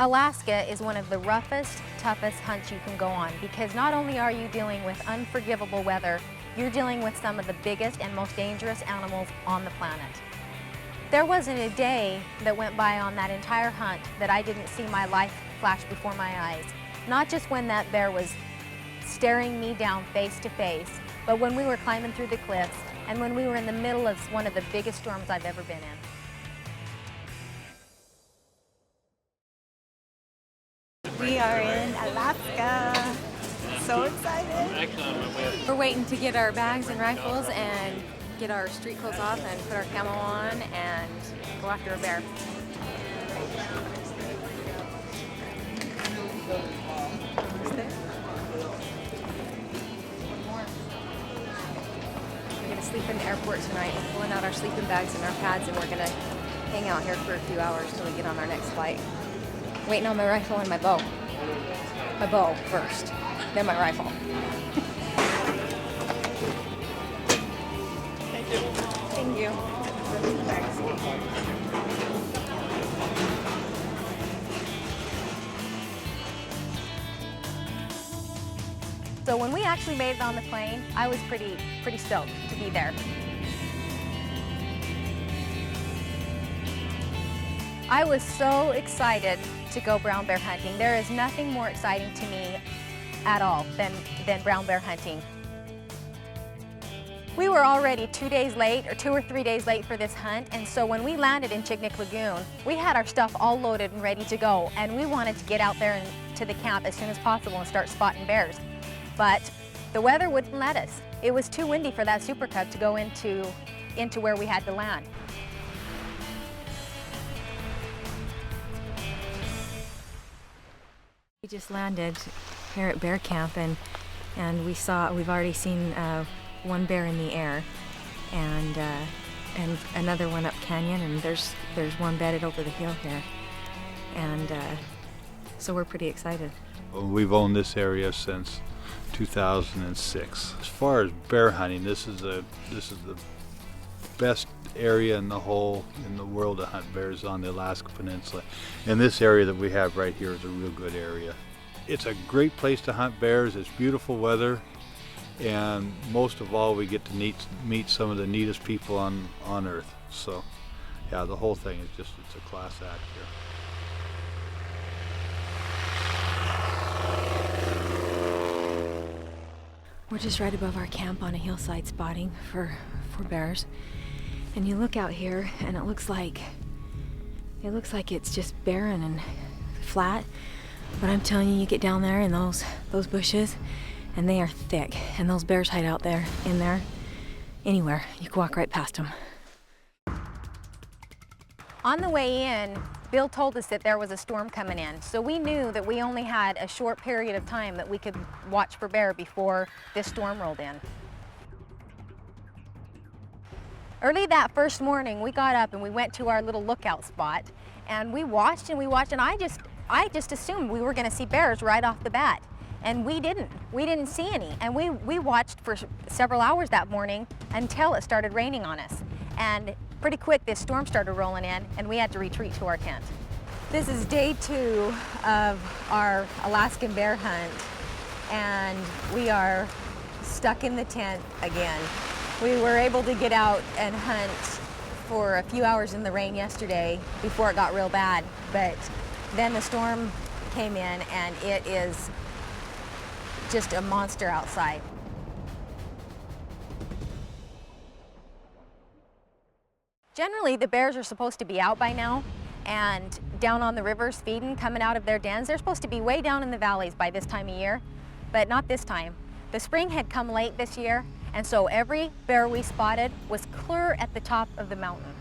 Alaska is one of the roughest, toughest hunts you can go on because not only are you dealing with unforgivable weather, you're dealing with some of the biggest and most dangerous animals on the planet. There wasn't a day that went by on that entire hunt that I didn't see my life flash before my eyes. Not just when that bear was staring me down face to face, but when we were climbing through the cliffs and when we were in the middle of one of the biggest storms I've ever been in. We are in Alaska. So excited. We're waiting to get our bags and rifles and get our street clothes off and put our camo on and go after a bear. We're going to sleep in the airport tonight. We're pulling out our sleeping bags and our pads and we're going to hang out here for a few hours till we get on our next flight. Waiting on my rifle and my bow. My bow first, then my rifle. Thank you. Thank you. So when we actually made it on the plane, I was pretty stoked to be there. I was so excited to go brown bear hunting. There is nothing more exciting to me at all than brown bear hunting. We were already 2 days late, or 2 or 3 days late for this hunt, and so when we landed in Chignik Lagoon, we had our stuff all loaded and ready to go, and we wanted to get out there and to the camp as soon as possible and start spotting bears. But the weather wouldn't let us. It was too windy for that Super Cub to go into where we had to land. We just landed here at bear camp and we've already seen one bear in the air and another one up canyon, and there's one bedded over the hill here, and so we're pretty excited. Well, we've owned this area since 2006. As far as bear hunting, this is the best area in the world to hunt bears on the Alaskan Peninsula. And this area that we have right here is a real good area. It's a great place to hunt bears. It's beautiful weather, and most of all, we get to meet some of the neatest people on earth. So yeah, the whole thing is it's a class act here. We're just right above our camp on a hillside spotting for bears. And you look out here and it looks like it's just barren and flat. But I'm telling you, you get down there in those bushes and they are thick. And those bears hide out there, in there, anywhere. You can walk right past them. On the way in, Bill told us that there was a storm coming in, so we knew that we only had a short period of time that we could watch for bear before this storm rolled in. Early that first morning, we got up and we went to our little lookout spot, and we watched, and I just assumed we were going to see bears right off the bat, and we didn't. We didn't see any, and we watched for several hours that morning until it started raining on us. And pretty quick, this storm started rolling in, and we had to retreat to our tent. This is day 2 of our Alaskan bear hunt, and we are stuck in the tent again. We were able to get out and hunt for a few hours in the rain yesterday before it got real bad, but then the storm came in and it is just a monster outside. Generally, the bears are supposed to be out by now and down on the rivers feeding, coming out of their dens. They're supposed to be way down in the valleys by this time of year, but not this time. The spring had come late this year, and so every bear we spotted was clear at the top of the mountain.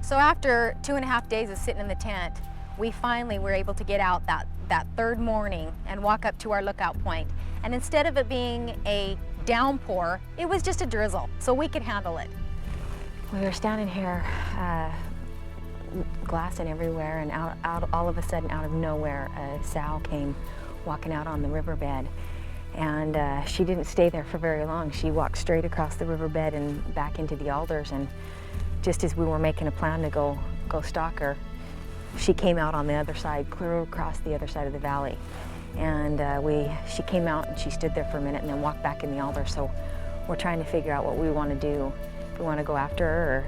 So after 2.5 days of sitting in the tent, we finally were able to get out that third morning and walk up to our lookout point. And instead of it being a downpour, it was just a drizzle, so we could handle it. We were standing here, glassing everywhere, and all of a sudden, out of nowhere, a sow came walking out on the riverbed. And she didn't stay there for very long. She walked straight across the riverbed and back into the alders, and just as we were making a plan to go stalk her, she came out on the other side, clear across the other side of the valley. And she came out and she stood there for a minute and then walked back in the alder. So we're trying to figure out what we want to do. If we want to go after her or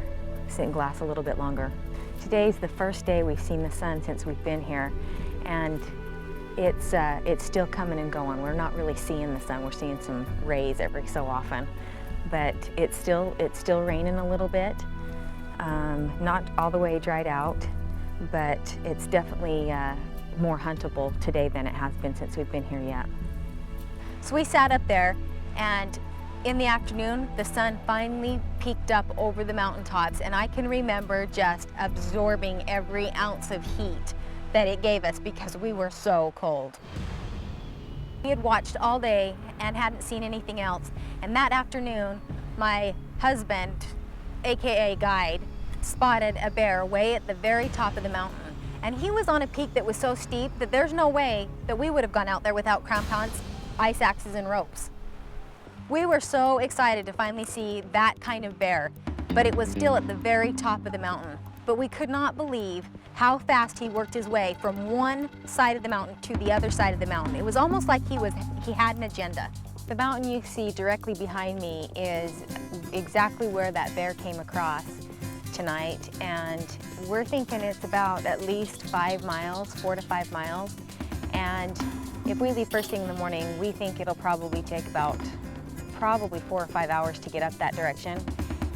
sit in glass a little bit longer. Today's the first day we've seen the sun since we've been here, and it's still coming and going. We're not really seeing the sun. We're seeing some rays every so often, but it's still raining a little bit. Not all the way dried out, but it's definitely more huntable today than it has been since we've been here yet. So we sat up there, and in the afternoon, the sun finally peeked up over the mountaintops, and I can remember just absorbing every ounce of heat that it gave us because we were so cold. We had watched all day and hadn't seen anything else, and that afternoon, my husband, AKA guide, spotted a bear way at the very top of the mountain. And he was on a peak that was so steep that there's no way that we would have gone out there without crampons, ice axes, and ropes. We were so excited to finally see that kind of bear, but it was still at the very top of the mountain. But we could not believe how fast he worked his way from one side of the mountain to the other side of the mountain. It was almost like he had an agenda. The mountain you see directly behind me is exactly where that bear came across tonight, and we're thinking it's about at least 5 miles, 4 to 5 miles. And if we leave first thing in the morning, we think it'll probably take about 4 or 5 hours to get up that direction.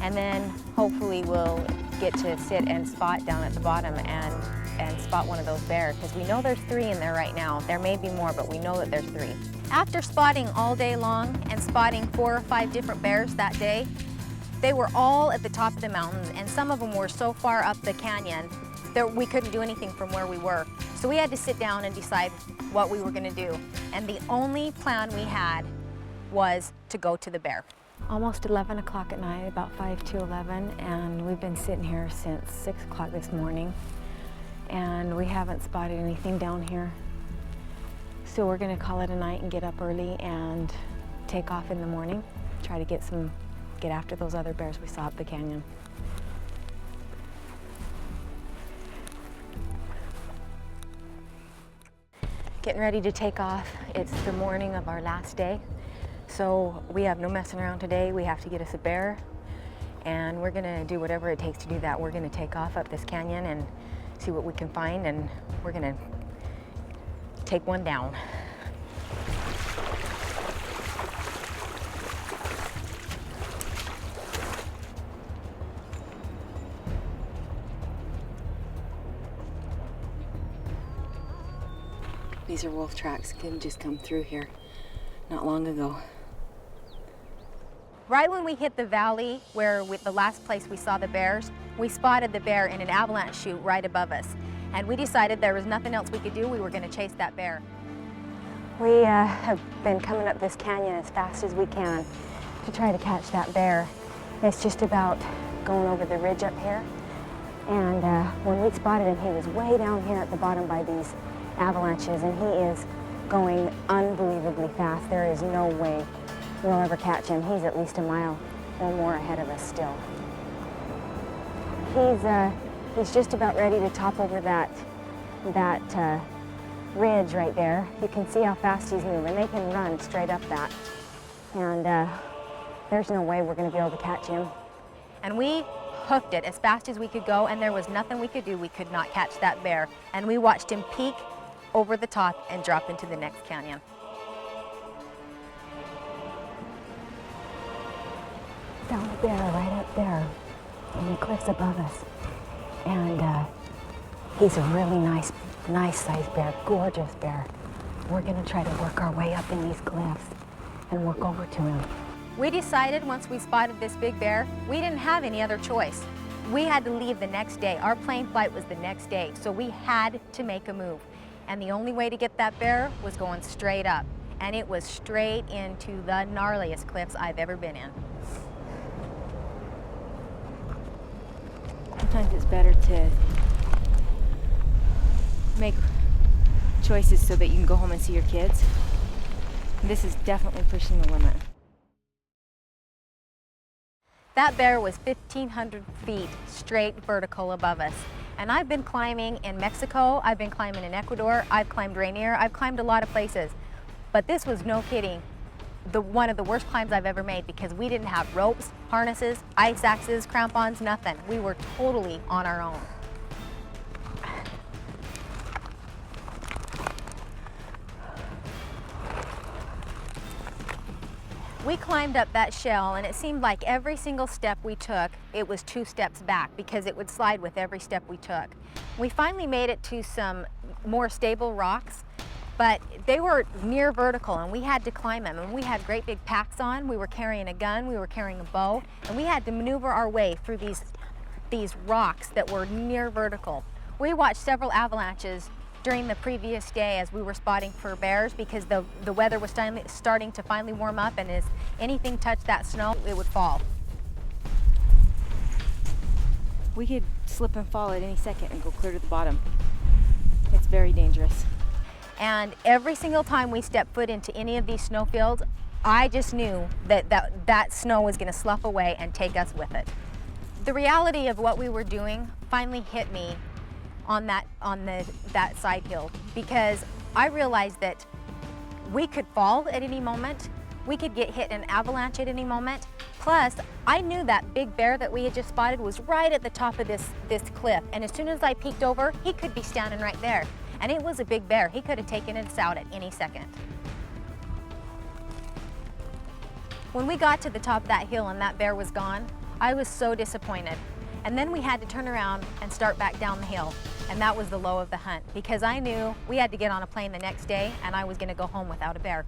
And then hopefully we'll get to sit and spot down at the bottom and spot one of those bears, because we know there's 3 in there right now. There may be more, but we know that there's 3. After spotting all day long and spotting 4 or 5 different bears that day, they were all at the top of the mountains, and some of them were so far up the canyon that we couldn't do anything from where we were. So we had to sit down and decide what we were going to do. And the only plan we had was to go to the bear. Almost 11 o'clock at night, about 5 to 11, and we've been sitting here since 6 o'clock this morning, and we haven't spotted anything down here. So we're going to call it a night and get up early and take off in the morning, try to get after those other bears we saw up the canyon. Getting ready to take off. It's the morning of our last day, so we have no messing around today. We have to get us a bear, and we're gonna do whatever it takes to do that. We're gonna take off up this canyon and see what we can find, and we're gonna take one down. These are wolf tracks. Could just come through here not long ago. Right when we hit the valley, the last place we saw the bears, we spotted the bear in an avalanche chute right above us. And we decided there was nothing else we could do. We were going to chase that bear. We have been coming up this canyon as fast as we can to try to catch that bear. It's just about going over the ridge up here. And when we spotted him, he was way down here at the bottom by these avalanches, and he is going unbelievably fast. There is no way we'll ever catch him. He's at least a mile or more ahead of us still. He's just about ready to top over that ridge right there. You can see how fast he's moving. They can run straight up that, and there's no way we're going to be able to catch him. And we hooked it as fast as we could go, and there was nothing we could do. We could not catch that bear. And we watched him peek over the top and drop into the next canyon. Found a bear right up there in the cliffs above us. And he's a really nice sized bear, gorgeous bear. We're gonna try to work our way up in these cliffs and walk over to him. We decided once we spotted this big bear, we didn't have any other choice. We had to leave the next day. Our plane flight was the next day, so we had to make a move. And the only way to get that bear was going straight up. And it was straight into the gnarliest cliffs I've ever been in. Sometimes it's better to make choices so that you can go home and see your kids. This is definitely pushing the limit. That bear was 1,500 feet straight vertical above us. And I've been climbing in Mexico, I've been climbing in Ecuador, I've climbed Rainier, I've climbed a lot of places. But this was, no kidding, one of the worst climbs I've ever made, because we didn't have ropes, harnesses, ice axes, crampons, nothing. We were totally on our own. We climbed up that shell, and it seemed like every single step we took, it was 2 steps back, because it would slide with every step we took. We finally made it to some more stable rocks, but they were near vertical, and we had to climb them. And we had great big packs on. We were carrying a gun, we were carrying a bow, and we had to maneuver our way through these rocks that were near vertical. We watched several avalanches during the previous day as we were spotting for bears, because the weather was starting to finally warm up, and as anything touched that snow, it would fall. We could slip and fall at any second and go clear to the bottom. It's very dangerous. And every single time we stepped foot into any of these snowfields, I just knew that snow was going to slough away and take us with it. The reality of what we were doing finally hit me on that side hill, because I realized that we could fall at any moment, we could get hit in an avalanche at any moment. Plus, I knew that big bear that we had just spotted was right at the top of this cliff, and as soon as I peeked over, he could be standing right there. And it was a big bear. He could have taken us out at any second. When we got to the top of that hill and that bear was gone, I was so disappointed. And then we had to turn around and start back down the hill. And that was the low of the hunt, because I knew we had to get on a plane the next day, and I was going to go home without a bear.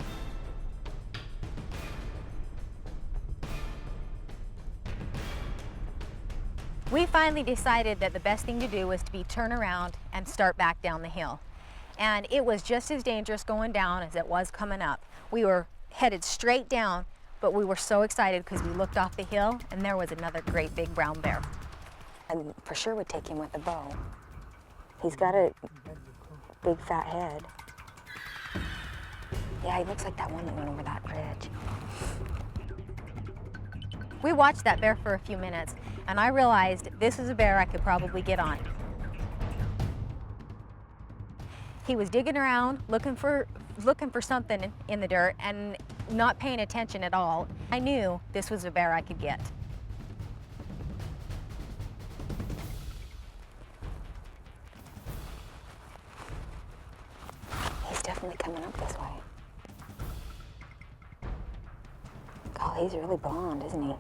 We finally decided that the best thing to do was to turn around and start back down the hill. And it was just as dangerous going down as it was coming up. We were headed straight down, but we were so excited because we looked off the hill and there was another great big brown bear. And for sure would take him with a bow. He's got a big fat head. Yeah, he looks like that one that went over that bridge. We watched that bear for a few minutes, and I realized this is a bear I could probably get on. He was digging around, looking for something in the dirt and not paying attention at all. I knew this was a bear I could get. He's definitely coming up this way. God, he's really blonde, isn't he?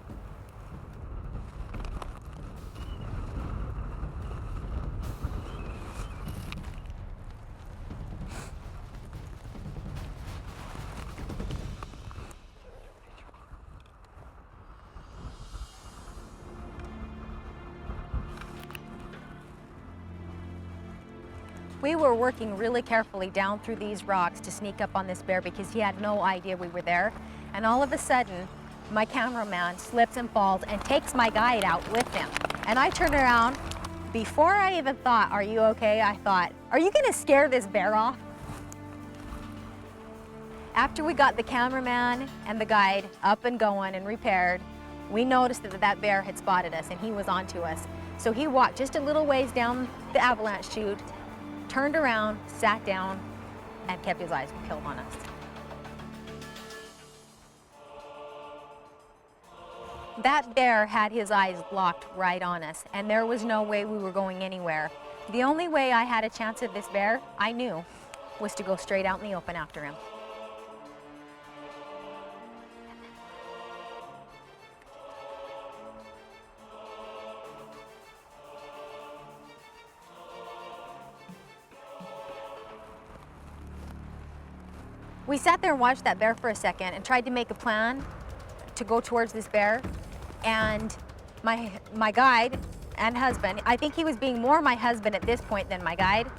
We were working really carefully down through these rocks to sneak up on this bear because he had no idea we were there. And all of a sudden, my cameraman slips and falls and takes my guide out with him. And I turned around. Before I even thought, "Are you okay?" I thought, "Are you gonna scare this bear off?" After we got the cameraman and the guide up and going and repaired, we noticed that bear had spotted us and he was onto us. So he walked just a little ways down the avalanche chute, turned around, sat down, and kept his eyes peeled on us. That bear had his eyes locked right on us, and there was no way we were going anywhere. The only way I had a chance at this bear, I knew, was to go straight out in the open after him. We sat there and watched that bear for a second and tried to make a plan to go towards this bear. And my guide and husband, I think he was being more my husband at this point than my guide,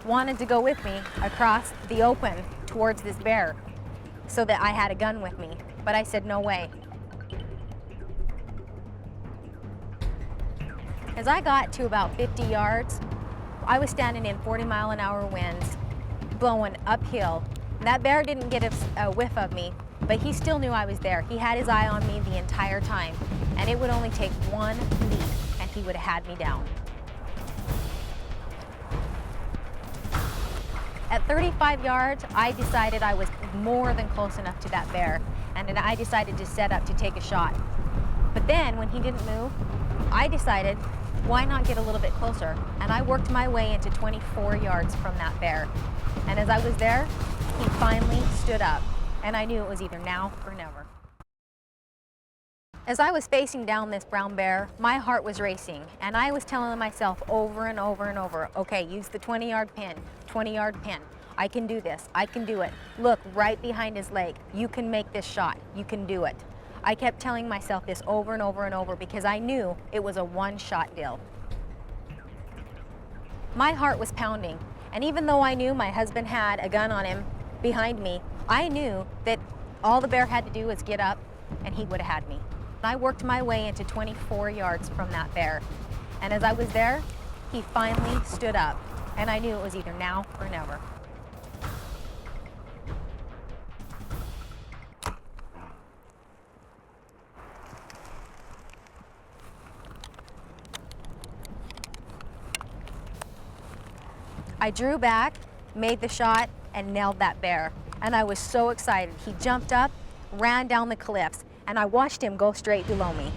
wanted to go with me across the open towards this bear so that I had a gun with me. But I said, no way. As I got to about 50 yards, I was standing in 40-mile-an-hour winds, blowing uphill, That bear didn't get a whiff of me, but he still knew I was there. He had his eye on me the entire time, and it would only take one leap and he would have had me down. At 35 yards, I decided I was more than close enough to that bear, and then I decided to set up to take a shot. But then, when he didn't move, I decided, why not get a little bit closer? And I worked my way into 24 yards from that bear. And as I was there, he finally stood up, and I knew it was either now or never. As I was facing down this brown bear, my heart was racing, and I was telling myself over and over and over, okay, use the 20-yard pin, 20-yard pin. I can do this, I can do it. Look, right behind his leg, you can make this shot, you can do it. I kept telling myself this over and over and over because I knew it was a one-shot deal. My heart was pounding, and even though I knew my husband had a gun on him behind me, I knew that all the bear had to do was get up and he would have had me. I worked my way into 24 yards from that bear, and as I was there, he finally stood up, and I knew it was either now or never. I drew back, made the shot, and nailed that bear. And I was so excited. He jumped up, ran down the cliffs, and I watched him go straight below me.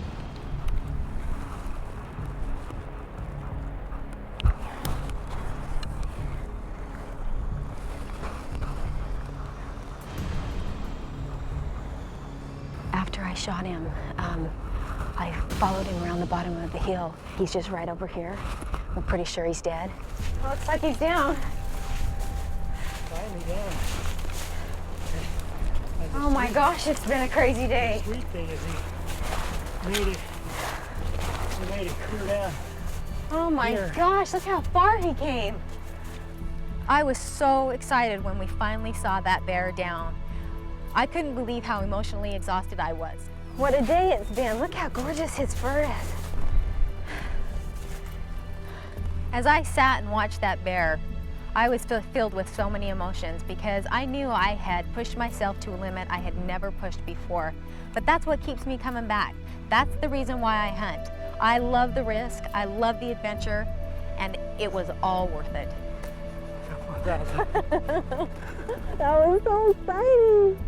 After I shot him, I followed him around the bottom of the hill. He's just right over here. I'm pretty sure he's dead. Looks like he's down. Finally down. Oh my gosh, it's been a crazy day. The sweet thing is he made it clear down. Oh my gosh, look how far he came. I was so excited when we finally saw that bear down. I couldn't believe how emotionally exhausted I was. What a day it's been. Look how gorgeous his fur is. As I sat and watched that bear, I was filled with so many emotions because I knew I had pushed myself to a limit I had never pushed before. But that's what keeps me coming back. That's the reason why I hunt. I love the risk, I love the adventure, and it was all worth it. That was so exciting.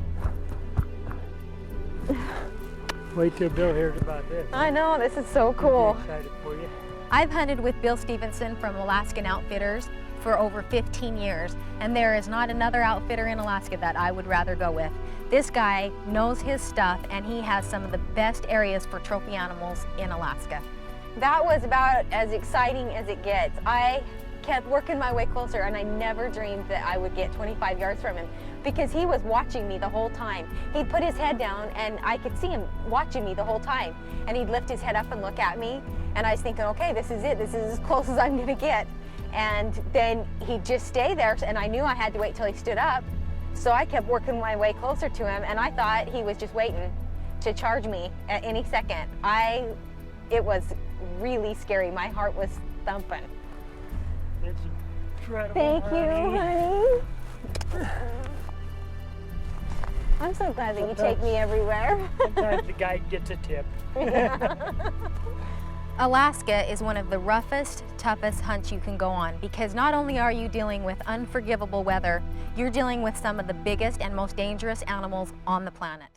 Wait till Bill hears about this. I know, this is so cool. I'm excited for you. I've hunted with Bill Stevenson from Alaskan Outfitters for over 15 years, and there is not another outfitter in Alaska that I would rather go with. This guy knows his stuff, and he has some of the best areas for trophy animals in Alaska. That was about as exciting as it gets. I kept working my way closer, and I never dreamed that I would get 25 yards from him because he was watching me the whole time. He'd put his head down, and I could see him watching me the whole time, and he'd lift his head up and look at me, and I was thinking, okay, this is it. This is as close as I'm gonna get. And then he'd just stay there, and I knew I had to wait till he stood up, so I kept working my way closer to him, and I thought he was just waiting to charge me at any second. It was really scary. My heart was thumping. It's incredible. Thank you, honey. I'm so glad that you take me everywhere. Sometimes the guide gets a tip. Alaska is one of the roughest, toughest hunts you can go on because not only are you dealing with unforgivable weather, you're dealing with some of the biggest and most dangerous animals on the planet.